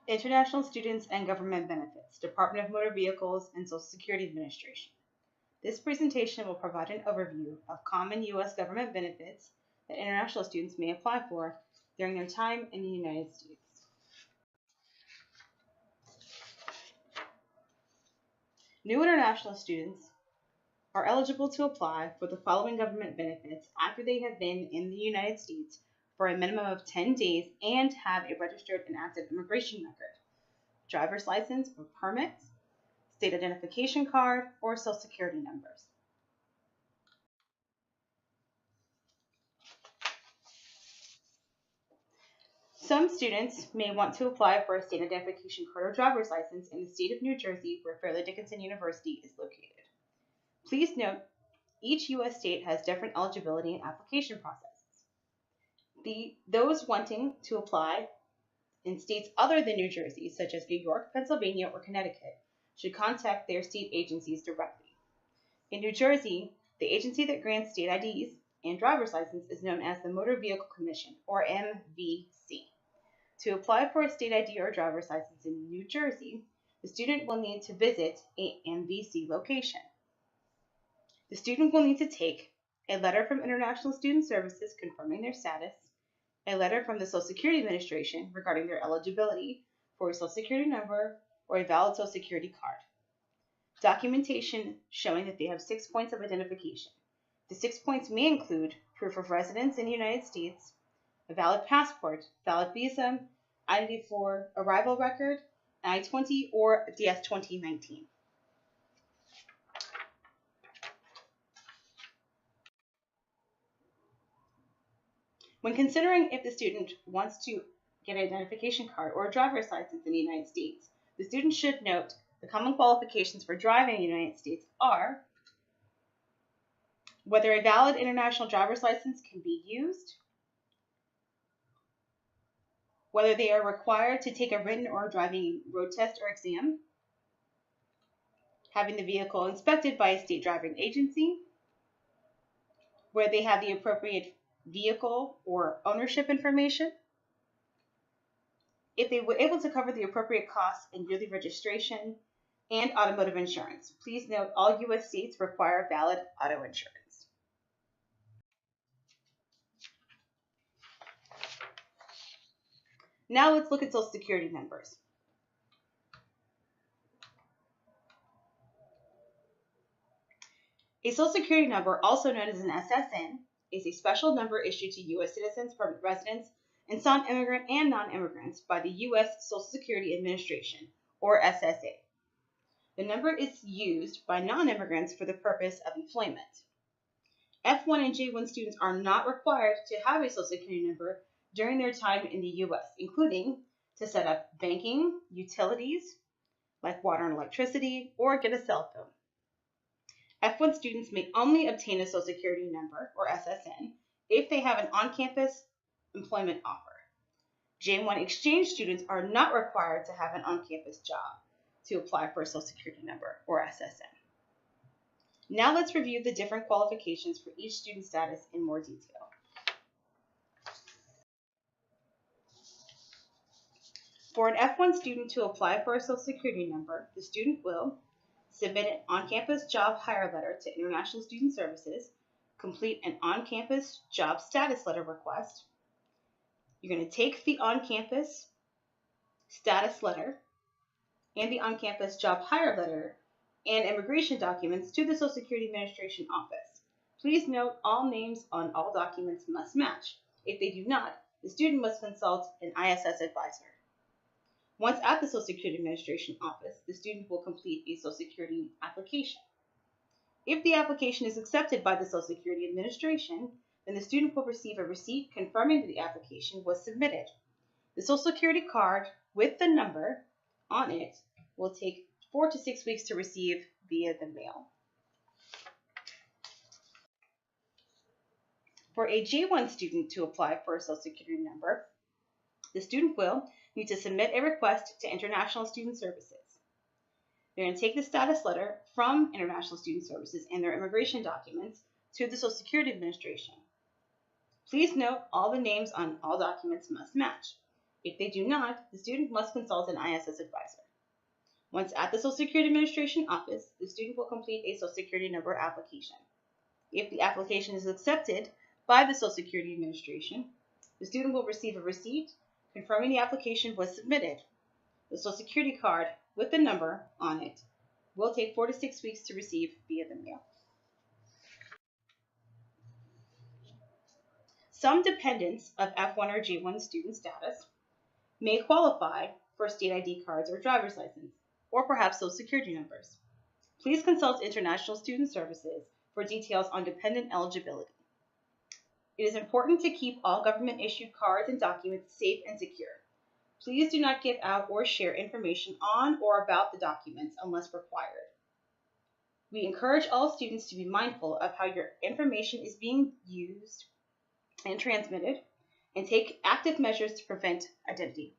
International Students and Government Benefits, Department of Motor Vehicles and Social Security Administration. This presentation will provide an overview of common U.S. government benefits that international students may apply for during their time in the United States. New international students are eligible to apply for the following government benefits after they have been in the United States for a minimum of 10 days and have a registered and active immigration record, driver's license or permit, state identification card, or social security numbers. Some students may want to apply for a state identification card or driver's license in the state of New Jersey, where Fairleigh Dickinson University is located. Please note, each U.S. state has different eligibility and application processes. Those wanting to apply in states other than New Jersey, such as New York, Pennsylvania, or Connecticut, should contact their state agencies directly. In New Jersey, the agency that grants state IDs and driver's license is known as the Motor Vehicle Commission, or MVC. To apply for a state ID or driver's license in New Jersey, the student will need to visit a MVC location. The student will need to take a letter from International Student Services confirming their status, a letter from the Social Security Administration regarding their eligibility for a Social Security number or a valid Social Security card, documentation showing that they have 6 points of identification. The 6 points may include proof of residence in the United States, a valid passport, valid visa, I-94 arrival record, I-20, or DS-2019. When considering if the student wants to get an identification card or a driver's license in the United States, the student should note the common qualifications for driving in the United States are whether a valid international driver's license can be used, whether they are required to take a written or driving road test or exam, having the vehicle inspected by a state driving agency, where they have the appropriate vehicle or ownership information, if they were able to cover the appropriate costs in yearly registration and automotive insurance. Please note all U.S. states require valid auto insurance. Now let's look at Social Security numbers. A Social Security number, also known as an SSN, is a special number issued to U.S. citizens, permanent residents, and some immigrant and non-immigrants by the U.S. Social Security Administration, or SSA. The number is used by non-immigrants for the purpose of employment. F1 and J1 students are not required to have a Social Security number during their time in the U.S., including to set up banking, utilities, like water and electricity, or get a cell phone. F1 students may only obtain a Social Security number, or SSN, if they have an on-campus employment offer. J1 exchange students are not required to have an on-campus job to apply for a Social Security number, or SSN. Now let's review the different qualifications for each student status in more detail. For an F1 student to apply for a Social Security number, the student will submit an on-campus job hire letter to International Student Services, complete an on-campus job status letter request. You're going to take the on-campus status letter and the on-campus job hire letter and immigration documents to the Social Security Administration office. Please note all names on all documents must match. If they do not, the student must consult an ISS advisor. Once at the Social Security Administration office, the student will complete a Social Security application. If the application is accepted by the Social Security Administration, then the student will receive a receipt confirming that the application was submitted. The Social Security card with the number on it will take 4 to 6 weeks to receive via the mail. For a J1 student to apply for a Social Security number, the student will need to submit a request to International Student Services. They're going to take the status letter from International Student Services and their immigration documents to the Social Security Administration. Please note all the names on all documents must match. If they do not, the student must consult an ISS advisor. Once at the Social Security Administration office, the student will complete a Social Security number application. If the application is accepted by the Social Security Administration, the student will receive a receipt confirming the application was submitted. The Social Security card with the number on it will take 4 to 6 weeks to receive via the mail. Some dependents of F1 or G1 student status may qualify for state ID cards or driver's license, or perhaps Social Security numbers. Please consult International Student Services for details on dependent eligibility. It is important to keep all government-issued cards and documents safe and secure. Please do not give out or share information on or about the documents unless required. We encourage all students to be mindful of how your information is being used and transmitted, and take active measures to prevent identity